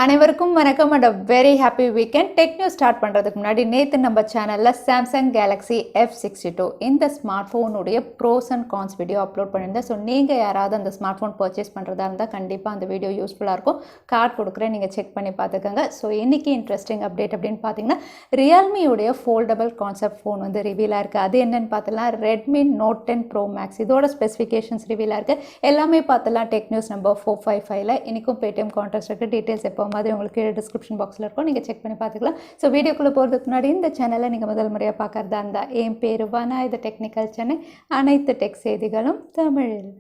அனைவருக்கும் வணக்கம் and very happy weekend. Tech news start பண்ணுறதுக்கு முன்னாடி நேற்று நம்ம சேனலில் சாம்சங் கேலக்ஸி F62 இந்த ஸ்மார்ட் ஃபோனுடைய pros and cons video upload பண்ணியிருந்தேன். ஸோ நீங்கள் யாராவது அந்த ஸ்மார்ட் ஃபோன் பர்ச்சேஸ் பண்ணுறதா இருந்தால் கண்டிப்பாக அந்த வீடியோ யூஸ்ஃபுல்லாக இருக்கும். கார்டு கொடுக்குறேன், நீங்கள் செக் பண்ணி பார்த்துக்கோங்க. ஸோ இன்றைக்கி இன்ட்ரெஸ்டிங் அப்டேட் அப்படின்னு பார்த்தீங்கன்னா ரியல்மியுடைய ஃபோல்டபிள் கான்செப்ட் ஃபோன் வந்து ரிவீலாக இருக்குது. அது என்னென்னு பார்த்தலாம் Redmi Note 10 Pro Max இதோட ஸ்பெசிஃபிகேஷன்ஸ் ரிவீலாக இருக்குது. எல்லாமே பார்த்தலாம் டெக் நியூஸ் நம்பர் 455ல. இன்றைக்கும் பேடிஎம் கான்டாக்ட் இருக்குது. டீட்டெயில்ஸ் எப்போ மாதிரி உங்களுக்கு டிஸ்கிரிப்ஷன் பாக்ஸில் இருக்கும், நீங்கள் செக் பண்ணி பார்த்துக்கலாம். ஸோ வீடியோக்குள்ளே போகிறதுக்கு முன்னாடி இந்த சேனலை நீங்கள் முதல் முறையாக பார்க்குறதா இருந்தால் என் பேர் வானா, இது டெக்னிக்கல் சென்னை. அனைத்து டெக் செய்திகளும் தமிழில்.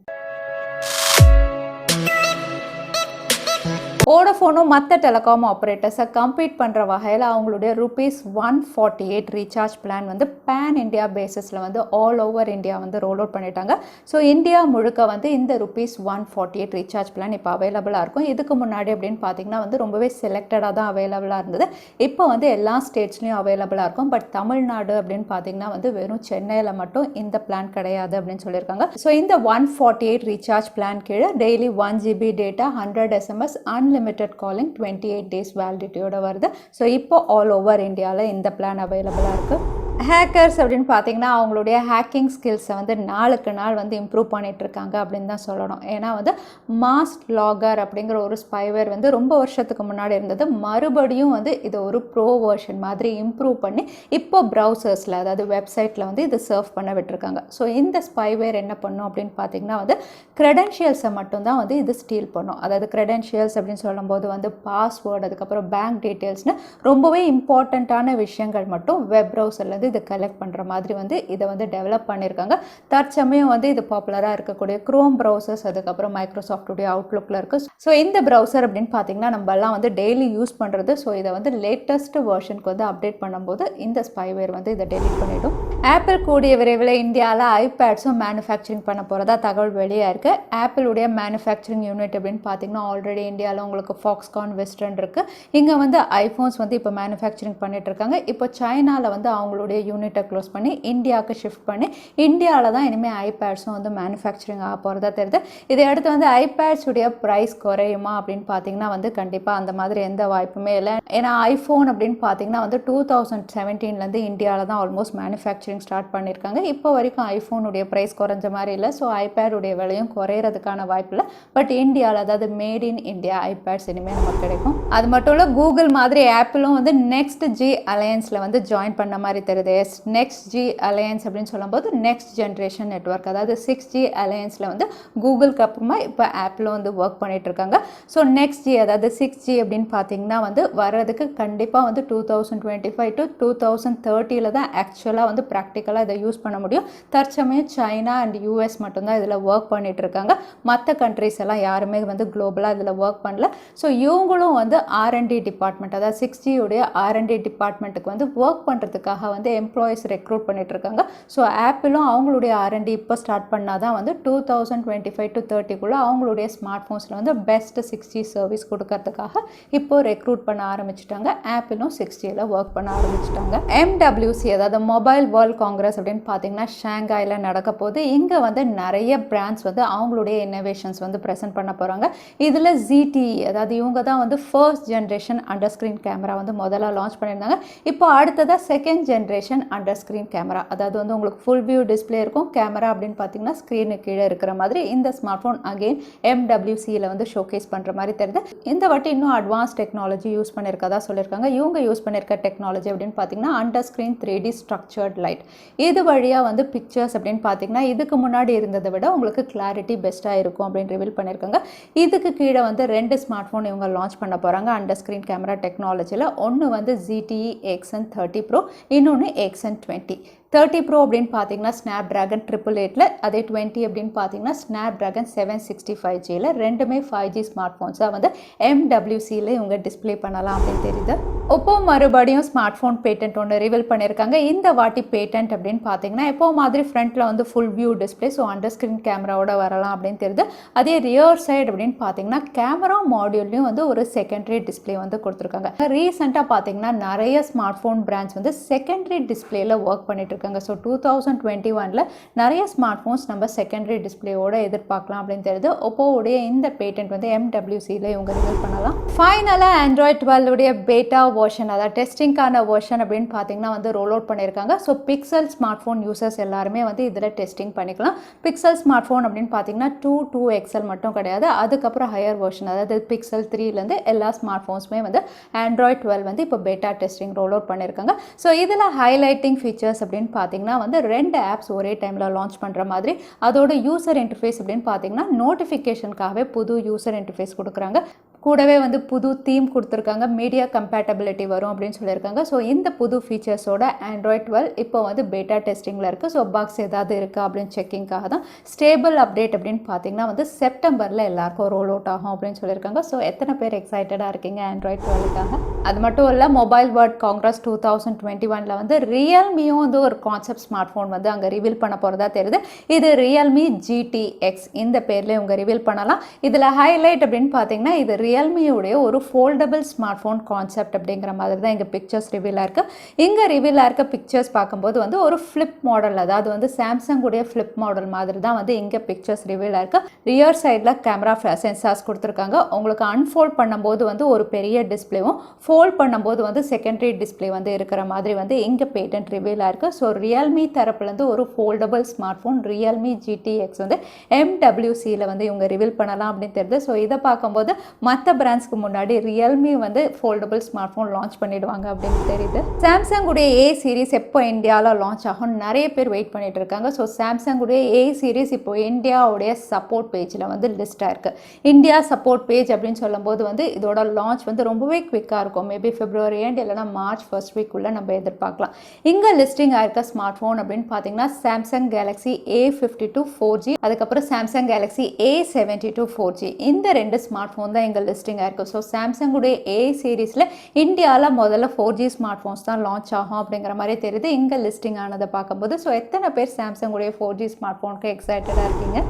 வோடஃபோனும் மற்ற டெலிகாம் ஆப்ரேட்டர்ஸை கம்பீட் பண்ணுற வகையில் அவங்களுடைய ₹148 ரீசார்ஜ் பிளான் வந்து பேன் இண்டியா பேசிஸில் வந்து ஆல் ஓவர் இந்தியா வந்து ரோல் அவுட் பண்ணிட்டாங்க. ஸோ இந்தியா முழுக்க வந்து இந்த ₹148 ரீசார்ஜ் பிளான் இப்போ அவைலபிளாக இருக்கும். இதுக்கு முன்னாடி அப்படின்னு பார்த்தீங்கன்னா வந்து ரொம்பவே செலக்டடாக தான் அவைலபிளாக இருந்தது. இப்போ வந்து எல்லா ஸ்டேட்ஸ்லையும் அவைலபிளாக இருக்கும். பட் தமிழ்நாடு அப்படின்னு பார்த்தீங்கன்னா வந்து வெறும் சென்னையில் மட்டும் இந்த பிளான் கிடையாது அப்படின்னு சொல்லியிருக்காங்க. ஸோ இந்த 148 ரீசார்ஜ் பிளான் கீழே daily 1 GB data, 100 SMS, unlimited calling, 28 days வேலிடிட்டியோட வருது. ஸோ இப்போ ஆல் ஓவர் இந்தியாவில் இந்த பிளான் அவைலபிளாக இருக்குது. ஹேக்கர்ஸ் அப்படின்னு பார்த்தீங்கன்னா அவங்களுடைய ஹேக்கிங் ஸ்கில்ஸை வந்து நாளுக்கு நாள் வந்து இம்ப்ரூவ் பண்ணிகிட்ருக்காங்க அப்படின்னு தான் சொல்லணும். ஏன்னா வந்து மாஸ்லாகர் அப்படிங்கிற ஒரு ஸ்பைவேர் வந்து ரொம்ப வருஷத்துக்கு முன்னாடி இருந்தது. மறுபடியும் வந்து இது ஒரு ப்ரோ வெர்ஷன் மாதிரி இம்ப்ரூவ் பண்ணி இப்போ ப்ரௌசர்ஸில், அதாவது வெப்சைட்டில் வந்து இது சர்வ் பண்ண விட்டுருக்காங்க. ஸோ இந்த ஸ்பைவேர் என்ன பண்ணும் அப்படின்னு பார்த்தீங்கன்னா வந்து க்ரெடென்ஷியல்ஸை மட்டும்தான் வந்து இது ஸ்டீல் பண்ணும். அதாவது க்ரெடென்ஷியல்ஸ் அப்படின்னு சொல்லும்போது வந்து பாஸ்வேர்டு, அதுக்கப்புறம் பேங்க் டீட்டெயில்ஸ்னு ரொம்பவே இம்பார்ட்டண்ட்டான விஷயங்கள் மட்டும் வெப் ப்ரௌசர்லேருந்து இதை கலெக்ட் பண்ணுற மாதிரி வந்து இதை வந்து டெவலப் பண்ணியிருக்காங்க. தற்சமயம் வந்து இது பாப்புலராக இருக்கக்கூடிய க்ரோம் ப்ரௌசர்ஸ், அதுக்கப்புறம் மைக்ரோசாஃப்டுடைய அவுட்லுக்கில் இருக்குது. ஸோ இந்த ப்ரௌசர் அப்படின்னு பார்த்தீங்கன்னா நம்மலாம் வந்து டெய்லி யூஸ் பண்ணுறது. ஸோ இதை வந்து லேட்டஸ்ட் வெர்ஷனுக்கு வந்து அப்டேட் பண்ணும்போது இந்த ஸ்பைவேர் வந்து இதை டெலீட் பண்ணிவிடும். ஆப்பிள் கூடிய விரைவில் இந்தியாவில் ஐபேட்ஸும் மேனுஃபேக்சரிங் பண்ண போகிறதா தகவல் வெளியாக இருக்குது. ஆப்பிளுடைய மேனுஃபேக்சரிங் யூனிட் அப்படின்னு பார்த்தீங்கன்னா ஆல்ரெடி இந்தியாவில் உங்களுக்கு ஃபாக்ஸ்கான் வெஸ்டர்ன் இருக்குது. இங்கே வந்து ஐஃபோன்ஸ் வந்து இப்போ மேனுஃபேக்சரிங் பண்ணிட்டு இருக்காங்க. இப்போ சைனாவில் வந்து அவங்களுடைய யூனிட்டை க்ளோஸ் பண்ணி இந்தியாவுக்கு ஷிஃப்ட் பண்ணி இந்தியாவில் தான் இனிமேல் ஐபேட்ஸும் வந்து மேனுஃபேக்சரிங் ஆக போகிறதா தெரியுது. இதை அடுத்து வந்து ஐபேட்ஸுடைய ப்ரைஸ் குறையுமா அப்படின்னு பார்த்தீங்கன்னா வந்து கண்டிப்பாக அந்த மாதிரி எந்த வாய்ப்புமே இல்லை. ஏன்னா ஐஃபோன் அப்படின்னு பார்த்தீங்கன்னா வந்து 2017 இந்தியாவில் தான் ஆல்மோஸ்ட் மேனுஃபேக்சரிங் ஸ்டார்ட் பண்ணியிருக்காங்க. இப்போ வரைக்கும் ஐஃபோனுடைய ப்ரைஸ் குறைஞ்ச மாதிரி இல்லை. ஸோ ஐபேடுடைய விலையும் குறையிறதுக்கான வாய்ப்பு இல்லை. பட் இந்தியாவில், அதாவது மேட் இன் இந்தியா ஐபேட்ஸ் இனிமேல் நமக்கு கிடைக்கும். அது மட்டும் இல்லை, கூகுள் மாதிரி ஆப்பிளும் வந்து நெக்ஸ்ட் ஜி அலையன்ஸில் வந்து ஜாயின் பண்ண மாதிரி தெரியுது. நெக்ஸ்ட் ஜி அலையன்ஸ் அப்படின்னு சொல்லும்போது நெக்ஸ்ட் ஜென்ரேஷன் நெட்வொர்க், அதாவது 6G அலையன்ஸில் வந்து கூகுளுக்கு அப்புறமா இப்போ ஆப்பிளும் வந்து ஒர்க் பண்ணிட்டு இருக்காங்க. ஸோ நெக்ஸ்ட் ஜி, அதாவது 6G அப்படின்னு பார்த்தீங்கன்னா வந்து வர்றதுக்கு கண்டிப்பாக வந்து 2025 to 2030 தான் ஆக்சுவலாக வந்து ப்ராக்டிக்கலாக இதை யூஸ் பண்ண முடியும். தற்சமயம் சைனா அண்ட் US மட்டும்தான் இதில் ஒர்க் பண்ணிட்டு இருக்காங்க. மற்ற கண்ட்ரிஸ் எல்லாம் யாருமே வந்து குளோபலாக இதில் ஒர்க் பண்ணல. ஸோ இவங்களும் வந்து R&D டிபார்ட்மெண்ட், அதாவது 6G உடைய R&D டிபார்ட்மெண்ட்டுக்கு வந்து ஒர்க் பண்ணுறதுக்காக வந்து எம்ப்ளாயிஸ் ரெக்ரூட் பண்ணிட்டு இருக்காங்க. ஸோ ஆப்பிளும் அவங்களுடைய R&D இப்போ ஸ்டார்ட் பண்ணால் தான் வந்து 2025 to 30 அவங்களுடைய ஸ்மார்ட் ஃபோன்ஸில் வந்து பெஸ்ட் 6G சர்வீஸ் கொடுக்கறதுக்காக இப்போ ரெக்ரூட் பண்ண ஆரம்பிச்சிட்டாங்க. ஆப்பிளும் 6Gயில் ஒர்க் பண்ண ஆரம்பிச்சிட்டாங்க. MWC, அதாவது மொபைல் வேர்ல்ட் காங்கிரஸ் அப்படின்னு பார்த்தீங்கன்னா ஷாங்காயில் நடக்க போது. இங்கே வந்து நிறைய பிராண்ட்ஸ் வந்து அவங்களுடைய இன்னோவேஷன்ஸ் வந்து ப்ரெசென்ட் பண்ண போகிறாங்க. இதில் ZTE, அதாவது இவங்க தான் வந்து first generation under screen camera வந்து முதல்ல லான்ச் பண்ணியிருந்தாங்க. இப்போ அடுத்ததாக second generation under screen camera, அதாவது வந்து உங்களுக்கு ஃபுல் வியூ டிஸ்பிளே இருக்கும். கேமரா அப்படின்னு பார்த்தீங்கன்னா ஸ்க்ரீனுக்கு கீழே இருக்கிற மாதிரி இந்த ஸ்மார்ட் ஃபோன் அகெயின் MWCயில் வந்து ஷோகேஸ் பண்ணுற மாதிரி தெரியுது. இந்த வாட்டி இன்னும் அட்வான்ஸ் டெக்னாலஜி யூஸ் பண்ணியிருக்கதா சொல்லியிருக்காங்க. இவங்க யூஸ் பண்ணியிருக்க டெக்னாலஜி அப்படின்னு பார்த்தீங்கன்னா under screen 3D structured light. இது வழியாக வந்து பிக்சர்ஸ் அப்படின்னு பார்த்தீங்கன்னா இதுக்கு முன்னாடி இருந்ததை விட உங்களுக்கு கிளாரிட்டி பெஸ்ட்டாக இருக்கும் அப்படின்னு ரிவீல் பண்ணியிருக்காங்க. இதுக்கு கீழே வந்து 2 ஸ்மார்ட் ஃபோன் இவங்க லான்ச் பண்ண போகிறாங்க அண்டர் ஸ்க்ரீன் கேமரா டெக்னாலஜியில். ஒன்று வந்து ZTE XN30 Pro, இன்னொன்று XN20. 30 Pro அப்படின்னு பார்த்தீங்கன்னா Snapdragon 888ல, அதே 20 அப்படின்னு பார்த்தீங்கன்னா Snapdragon 765Gல. ரெண்டுமே 5G ஸ்மார்ட் ஃபோன்ஸாக வந்து MWCயில் இவங்க டிஸ்பிளே பண்ணலாம் அப்படின்னு தெரியுது. Oppo மறுபடியும் ஸ்மார்ட் ஃபோன் பேட்டன்ட் ஒன்று ரிவீல் பண்ணியிருக்காங்க. இந்த வாட்டி பேட்டன்ட் அப்படின்னு பார்த்தீங்கன்னா எப்போ மாதிரி ஃப்ரண்ட்டில் வந்து full view display, so under screen கேமராவோட வரலாம் அப்படின்னு தெரியுது. அதே ரியர் சைடு அப்படின்னு பார்த்தீங்கன்னா கேமரா மாடியூல்லையும் வந்து ஒரு செகண்டரி டிஸ்பிளே வந்து கொடுத்துருக்காங்க. ரீசெண்டாக பார்த்தீங்கன்னா நிறைய ஸ்மார்ட் ஃபோன் பிராண்ட்ஸ் வந்து செகண்டரி டிஸ்பிளேல ஒர்க் பண்ணிட்டு இருக்காங்க. ஸோ 2021ல் நிறைய ஸ்மார்ட் ஃபோன்ஸ் நம்ம செகண்டரி டிஸ்பிளேயோட எதிர்பார்க்கலாம் அப்படின்னு தெரியுது. ஒப்போவுடைய இந்த பேட்டன்ட் வந்து MWCல இவங்க ரிவீல் பண்ணலாம். ஃபைனலாக Android 12 உடைய பேட்டா வெர்ஷன், அதாவது டெஸ்டிங்கான வெர்ஷன் அப்படின்னு பார்த்தீங்கன்னா வந்து ரோல் அவுட் பண்ணியிருக்காங்க. So pixel smart phone users எல்லாருமே வந்து இதில் டெஸ்டிங் பண்ணிக்கலாம். பிக்சல் ஸ்மார்ட் ஃபோன் அப்படின்னு பார்த்தீங்கன்னா 2 XL மட்டும் கிடையாது, அதுக்கப்புறம் ஹையர் வெர்ஷன் அதாவது பிக்சல் 3லேருந்து எல்லா ஸ்மார்ட் ஃபோன்ஸுமே வந்து Android 12 வந்து இப்போ பேட்டா டெஸ்டிங் ரோல் அவுட் பண்ணியிருக்காங்க. ஸோ இதில் ஹைலைட்டிங் ஃபீச்சர்ஸ் அப்படின்னு பார்த்தீங்கன்னா வந்து 2 ஆப்ஸ் ஒரே டைமில் லான்ச் பண்ணுற மாதிரி, அதோட யூசர் இன்டர்ஃபேஸ் அப்படின்னு பார்த்தீங்கன்னா நோட்டிஃபிகேஷனுக்காகவே புது யூசர் இன்டர்ஃபேஸ் கொடுக்குறாங்க. கூடவே வந்து புது தீம் கொடுத்துருக்காங்க, மீடியா கம்பேட்டபிலிட்டி வரும் அப்படின்னு சொல்லியிருக்காங்க. ஸோ இந்த புது ஃபீச்சர்ஸோட Android 12 இப்போ வந்து பேட்டா டெஸ்டிங்கில் இருக்குது. ஸோ பக்ஸ் ஏதாவது இருக்கா அப்படின்னு செக்கிங்காக தான். ஸ்டேபிள் அப்டேட் அப்படின்னு பார்த்தீங்கன்னா வந்து செப்டம்பரில் எல்லாருக்கும் ரோல் அவுட் ஆகும் அப்படின்னு சொல்லியிருக்காங்க. ஸோ எத்தனை பேர் எக்ஸைட்டடாக இருக்கீங்க Android 12க்காக? அது மட்டும் இல்லை, மொபைல் வேர்ல்ட் காங்கிரஸ் 2021ல் வந்து ரியல்மியும் வந்து ஒரு கான்செப்ட் ஸ்மார்ட் ஃபோன் வந்து அங்கே ரிவீல் பண்ண போகிறதா தெரியுது. இது Realme GTx இந்த பேரில் இவங்க ரிவீல் பண்ணலாம். இதில் ஹைலைட் அப்படின்னு பார்த்தீங்கன்னா இது ரியல்மியுடைய ஒரு ஃபோல்டபிள் ஸ்மார்ட் ஃபோன் கான்செப்ட் அப்படிங்கிற மாதிரி தான் இங்கே பிக்சர்ஸ் ரிவீலாக இருக்குது. இங்கே ரிவீலாக இருக்க பிக்சர்ஸ் பார்க்கும்போது வந்து ஒரு ஃப்ளிப் மாடல், அதாவது வந்து சாம்சங் உடைய ஃப்ளிப் மாடல் மாதிரி தான் வந்து இங்கே பிக்சர்ஸ் ரிவீலாக இருக்குது. ரியர் சைடில் கேமரா சென்சார்ஸ் கொடுத்துருக்காங்க. உங்களுக்கு அன்ஃபோல்ட் பண்ணும்போது வந்து ஒரு பெரிய டிஸ்பிளேவும், ஃபோல்ட் பண்ணும்போது வந்து செகண்டரி டிஸ்பிளே வந்து இருக்கிற மாதிரி வந்து இங்கே பேட்டன்ட் ரிவீலாக இருக்குது. ஸோ ரியல்மி தரப்புலேருந்து ஒரு foldable smart phone Realme GTx வந்து MWCயில் வந்து இவங்க ரிவீல் பண்ணலாம் அப்படின்னு தெரியுது. ஸோ இதை பார்க்கும்போது மற்ற பிராண்ட்ஸ்க்கு முன்னாடி ரியல்மி வந்து ஃபோல்டபிள் ஸ்மார்ட் ஃபோன் லான்ச் பண்ணிடுவாங்க அப்படின்னு தெரியுது. சாம்சங் உடைய A சீரிஸ் எப்போ இந்தியாவில் லான்ச் ஆகும் நிறைய பேர் வெயிட் பண்ணிட்டு இருக்காங்க. ஸோ சாம்சங் உடைய A சீரிஸ் இப்போ இந்தியாவுடைய சப்போர்ட் பேஜில் வந்து லிஸ்டாக இருக்குது. இந்தியா சப்போர்ட் பேஜ் அப்படின்னு சொல்லும்போது வந்து இதோட லான்ச் வந்து ரொம்பவே குவிக்காக இருக்கும். மேபி February end இல்லைனா March first week உள்ள நம்ம எதிர்பார்க்கலாம். இங்கே லிஸ்டிங் ஆயிருக்க ஸ்மார்ட் ஃபோன் அப்படின்னு பார்த்தீங்கன்னா சாம்சங் கேலக்ஸி A52 4G, அதுக்கப்புறம் சாம்சங் கேலக்ஸி A72 4G, இந்த 2 ஸ்மார்ட் ஃபோன் தான் இங்கே லிஸ்டிங் ஆயிருக்கு. ஸோ சாம்சங் உடைய A சீரீஸில் இந்தியாவில் முதல்ல 4G ஸ்மார்ட் ஃபோன்ஸ் தான் லான்ச் ஆகும் அப்படிங்கிற மாதிரி தெரியுது இங்கே லிஸ்டிங் ஆனதை பார்க்கும்போது. ஸோ எத்தனை பேர் சாம்சங் உடைய 4G ஸ்மார்ட் ஃபோனுக்கு எக்ஸைட்டடாக இருக்கீங்க?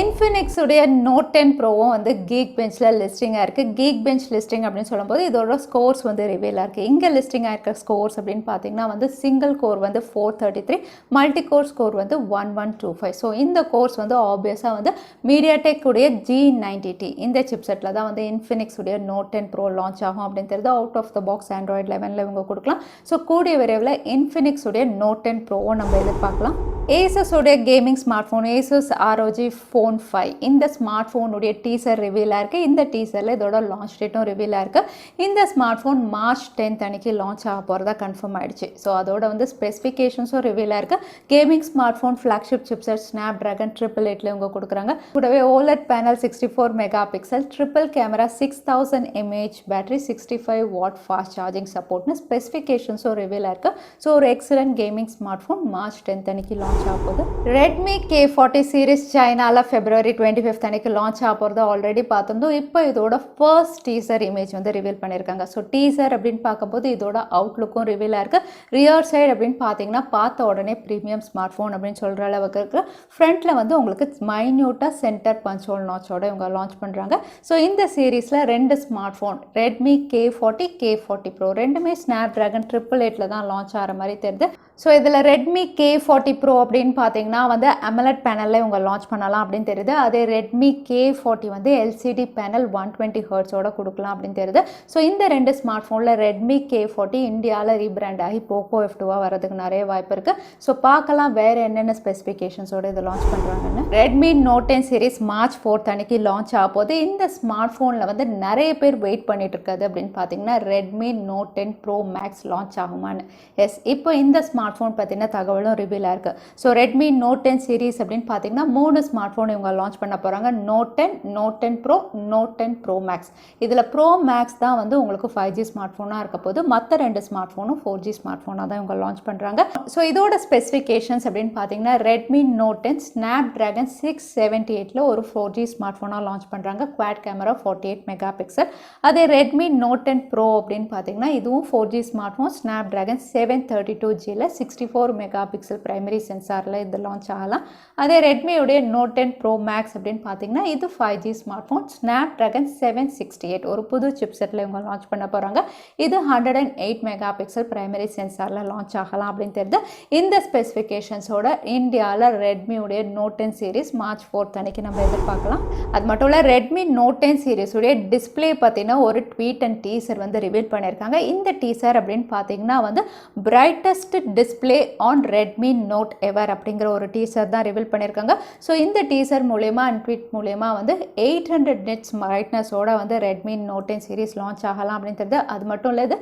இன்ஃபினிக்ஸ் உடைய Note 10 ப்ரோவும் வந்து Geekbenchல லிஸ்டிங் ஆயிருக்கு. Geekbench லிஸ்டிங் அப்படின்னு சொல்லும்போது இதோட ஸ்கோர்ஸ் வந்து ரிவீலாக இருக்குது. இங்கே லிஸ்டிங் ஆயிருக்க ஸ்கோர்ஸ் அப்படின்னு பார்த்தீங்கன்னா வந்து சிங்கிள் கோர் வந்து 433, மல்டி கோர் ஸ்கோர் வந்து 1125. ஸோ இந்த கோர்ஸ் வந்து ஆப்வியஸாக வந்து மீடியாடெக் உடைய G90T இந்த சிப்செட்டில் தான் வந்து இன்ஃபினிக்ஸ் உடைய Note 10 Pro லான்ச் ஆகும் அப்படின்னு தெரியுது. Out of the box Android 11ல் இவங்க கொடுக்கலாம். ஸோ கூடிய விரைவில் இன்ஃபினிக்ஸ் உடைய Note 10 Proவும் நம்ம எதிர்பார்க்கலாம். ASUS உடைய gaming smart phone ASUS ROG Phone 5 இந்த ஸ்மார்ட் ஃபோனுடைய டீசர் ரிவீலாக இருக்குது. இந்த டீசரில் இதோட லான்ச் டேட்டும் ரிவீலாக இருக்குது. இந்த ஸ்மார்ட் ஃபோன் March 10th அன்னைக்கு லான்ச் ஆக போகிறதா கன்ஃபார்ம் ஆயிடுச்சு. ஸோ அதோட வந்து ஸ்பெசிஃபிகேஷன்ஸும் ரிவீலாக இருக்குது. Gaming smartphone flagship chipset Snapdragon 888 இவங்க கொடுக்குறாங்க. கூடவே OLED panel 64 mega pixel, triple camera, 6000 mAh battery, 65 watt fast charging சப்போர்ட்னு ஸ்பெசிஃபிகேஷன்ஸும் ரிவீலாக இருக்குது. ஸோ ஒரு excellent gaming smartphone March 10th அன்னைக்கு லான்ச் ஆக போகுது. Redmi K40 சீரிஸ் சைனாவில் February 25th அன்னைக்கு லான்ச் ஆக போகிறது ஆல்ரெடி பார்த்துருந்தோம். இப்போ இதோட ஃபர்ஸ்ட் டீசர் இமேஜ் வந்து ரிவீல் பண்ணியிருக்காங்க. ஸோ டீசர் அப்படின்னு பார்க்கும்போது இதோட அவுட்லுக்கும் ரிவீலாக இருக்குது. ரியர் சைடு அப்படின்னு பார்த்தீங்கன்னா பார்த்த உடனே ப்ரீமியம் ஸ்மார்ட் ஃபோன் அப்படின்னு சொல்கிற அளவுக்கு இருக்குது. ஃப்ரண்ட்டில் வந்து உங்களுக்கு மைன்யூட்டாக சென்டர் பஞ்ச்-ஹோல் நாட்சோட இவங்க லான்ச் பண்ணுறாங்க. ஸோ இந்த சீரீஸில் 2 smart phone Redmi K40 K40 Pro ரெண்டுமே Snapdragon 888 தான் லான்ச் ஆகிற மாதிரி தெரியுது. ஸோ இதில் Redmi K40 Pro அப்படின்னு பார்த்தீங்கன்னா வந்து AMOLED பேனலில் இவங்க லான்ச் பண்ணலாம் அப்படின்னு தெரியுது. அதே Redmi K40 வந்து LCD பேனல் 120 ஹர்ட்ஸோட கொடுக்கலாம் அப்படின்னு தெரியுது. ஸோ இந்த 2 ஸ்மார்ட் ஃபோனில் Redmi K40 இந்தியாவில் ரீபிராண்ட் ஆகி Poco F2 வரதுக்கு நிறைய வாய்ப்பு இருக்குது. ஸோ பார்க்கலாம் வேறு என்னென்ன ஸ்பெசிஃபிகேஷன்ஸோடு இதை லான்ச் பண்ணுறாங்கன்னு. Redmi Note 10 series March 4th அன்னைக்கு லான்ச் ஆக போது. இந்த ஸ்மார்ட் ஃபோனில் வந்து நிறைய பேர் வெயிட் பண்ணிட்டு இருக்காது அப்படின்னு பார்த்தீங்கன்னா Redmi Note 10 Pro Max launch ஆகுமான்னு. எஸ், இப்போ இந்த ஸ்மார்ட் ஃபோன் பற்றின தகவலும் ரிவீலாக இருக்குது. ஸோ Redmi Note 10 சீரிஸ் அப்படின்னு பார்த்தீங்கன்னா 3 ஸ்மார்ட் ஃபோன் இவங்க லான்ச் பண்ண போகிறாங்க. Note 10, Note 10 Pro, Note 10 Pro Max. இதில் Pro Max தான் வந்து உங்களுக்கு 5G ஸ்மார்ட் ஃபோனாக இருக்க போது. மற்ற 2 ஸ்மார்ட் ஃபோனும் 4G ஸ்மார்ட் ஃபோனாக தான் இவங்க லான்ச் பண்ணுறாங்க. ஸோ இதோட ஸ்பெசிஃபிகேஷன்ஸ் அப்படின்னு பார்த்தீங்கன்னா Redmi Note 10 Snapdragon 678ல் ஒரு 4G ஸ்மார்ட் ஃபோனாக லான்ச் பண்ணுறாங்க. Quad camera 48 mega pixel. அதே Redmi Note 10 Pro அப்படின்னு பார்த்தீங்கன்னா இதுவும் 4G ஸ்மார்ட் ஃபோன் Snapdragon 732Gல 64 மெகா பிக்சல் பிரைமரி சென்சாரில் இது லான்ச் ஆகலாம். அதே ரெட்மியுடைய Note 10 Pro Max அப்படின்னு பார்த்தீங்கன்னா இது 5G ஸ்மார்ட் ஃபோன், Snapdragon 768 ஒரு புது சிப்செட்டில் இவங்க லான்ச் பண்ண போகிறாங்க. இது 108 மெகா பிக்சல் பிரைமரி சென்சாரில் லான்ச் ஆகலாம் அப்படின்னு தெரியுது. இந்த ஸ்பெசிஃபிகேஷன்ஸோட இந்தியாவில் ரெட்மியுடைய Note 10 சீரிஸ் மார்ச் 4 அன்னைக்கு நம்ம எதிர்பார்க்கலாம். அது மட்டும் இல்லை, ரெட்மி Note 10 சீரிஸுடைய டிஸ்பிளே பற்றின ஒரு ட்வீட் அண்ட் டீசர் வந்து ரிவீல் பண்ணியிருக்காங்க. இந்த டீசர் அப்படின்னு பார்த்தீங்கன்னா வந்து brightest display on Redmi note ever அப்படிங்கிற ஒரு டீசர் தான் ரிவீல் பண்ணியிருக்காங்க. ஸோ இந்த டீசர் மூலயமா அண்ட் ட்வீட் மூலயமா வந்து 800 nits பிரைட்னஸோட வந்து ரெட்மி Note 10 சீரிஸ் லான்ச் ஆகலாம் அப்படின்னு தெரியுது. அது மட்டும் இல்லை, இது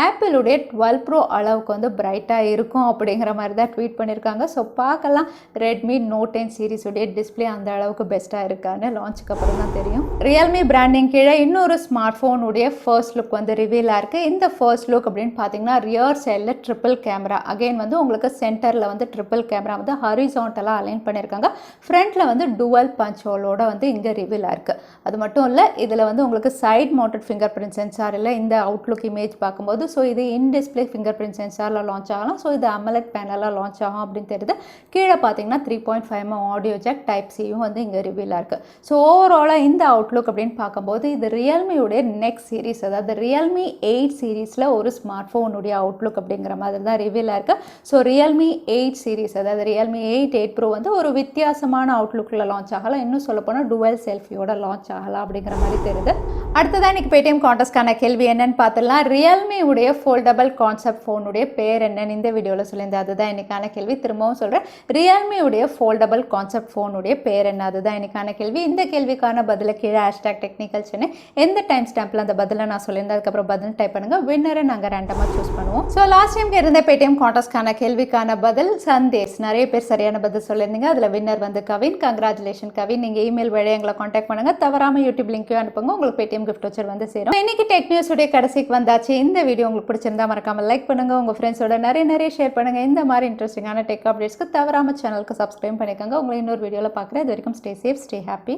ஆப்பிளுடைய 12 Pro அளவுக்கு வந்து பிரைட்டாக இருக்கும் அப்படிங்கிற மாதிரி தான் ட்வீட் பண்ணியிருக்காங்க. ஸோ பார்க்கலாம் ரெட்மி Note 10 சீரிஸுடைய டிஸ்பிளே அந்த அளவுக்கு பெஸ்ட்டாக இருக்கான்னு லான்ச்சுக்கு அப்புறம் தான் தெரியும். ரியல்மி பிராண்டிங் கீழே இன்னொரு ஸ்மார்ட் ஃபோனுடைய ஃபர்ஸ்ட் லுக் வந்து ரிவீலாக இருக்குது. இந்த ஃபர்ஸ்ட் லுக் அப்படின்னு பார்த்தீங்கன்னா ரியர் சைடில் ட்ரிபிள் கேமரா, அகைன் வந்து உங்களுக்கு சென்டரில் வந்து ட்ரிபிள் கேமரா வந்து ஹரிசான்டலாக அலைன் பண்ணியிருக்காங்க. ஃப்ரண்ட்டில் வந்து டுவல் பஞ்ச் ஹோலோட வந்து இங்கே ரிவீலாக இருக்குது. அது மட்டும் இல்லை, இதில் வந்து உங்களுக்கு side mounted finger print sensor இல்லை இந்த அவுட்லுக் இமேஜ் பார்க்கும்போது. ஸோ இது இன் டிஸ்பிளே ஃபிங்கர் பிரிண்ட் சென்சாரில் லான்ச் ஆகலாம். ஸோ இது AMOLED பேனலாக லான்ச் ஆகும் அப்படின்னு தெரியுது. கீழே பார்த்தீங்கன்னா 3.5mm ஆடியோ ஜாக் டைப் சியும் வந்து இங்கே ரிவீலாக இருக்குது. ஸோ ஓவராலாக இந்த அவுட்லுக் அப்படின்னு பார்க்கும்போது இது ரியல்மியுடைய நெக்ஸ்ட் சீரிஸ், அதாவது ரியல்மி 8 சீரீஸில் ஒரு ஸ்மார்ட் ஃபோனுடைய அவுட்லுக் அப்படிங்கிற மாதிரி தான் ரிவீலாக இருக்குது. ஸோ ரியல்மி 8 சீரிஸ், அதாவது ரியல்மி 8 Pro வந்து ஒரு வித்தியாசமான அவுட்லுக்கில் லான்ச் ஆகலாம். இன்னும் சொல்லப்போனால் டுவல் செல்ஃபியோட லான்ச் ஆகலாம் அப்படிங்கிற மாதிரி தெரியுது. அடுத்ததான் இன்றைக்கி பேடிஎம் கான்டெஸ்ட்கான கேள்வி என்னன்னு பார்த்துலாம். ரியல்மியுடைய ஃபோல்டபிள் கான்செப்ட் ஃபோனுடைய பேர் என்னன்னு இந்த வீடியோவில் சொல்லியிருந்தேன். அதுதான் இன்றைக்கான கேள்வி. திரும்பவும் சொல்கிறேன், ரியல்மியுடைய ஃபோல்டபிள் கான்செப்ட் ஃபோனுடைய பேர் என்ன, அதுதான் இன்றைக்கான கேள்வி. இந்த கேள்விக்கான பதிலை கீழே #technicalchennai எந்த டைம் ஸ்டாம்பில் அந்த பதிலை நான் சொல்லியிருந்தேன் அதுக்கப்புறம் பதில் டைப் பண்ணுங்கள். வின்னரை நாங்கள் ரேண்டமாக சூஸ் பண்ணுவோம். ஸோ லாஸ்ட் டைம் இருந்த பேடிஎம் கான்டெஸ்ட்கான கேள்விக்கான பதில் சந்தேஷ். நிறைய பேர் சரியான பதில் சொல்லியிருந்தீங்க. அதில் வின்னர் வந்து கவின். கங்க்ராச்சுலேஷன் கவின். நீங்கள் இமெயில் வழியாக எங்களை காண்டாக்ட் பண்ணுங்கள். தவறாமல் யூடியூப் லிங்க்கையும் அனுப்புங்க. உங்களுக்கு பேடிஎம் கிஃப்ட் வச்சர் வந்து சேரும். இன்னைக்கு டெக் நியூஸுடைய கடைசிக்கு வந்தாச்சு. இந்த வீடியோ உங்களுக்கு பிடிச்சிருந்தா மறக்காமல் லைக் பண்ணுங்கள். உங்கள் ஃப்ரெண்ட்ஸோட நிறைய ஷேர் பண்ணுங்கள். இந்த மாதிரி இன்ட்ரெஸ்டிங்கான டெக் அப்டேட்ஸ்க்கு தவறாமல் சேனலுக்கு சப்ஸ்கிரைப் பண்ணிக்கோங்க. உங்களை இன்னொரு வீடியோவில் பார்க்குறேன். இது வரைக்கும் ஸ்டே சேஃப், ஸ்டே ஹாப்பி.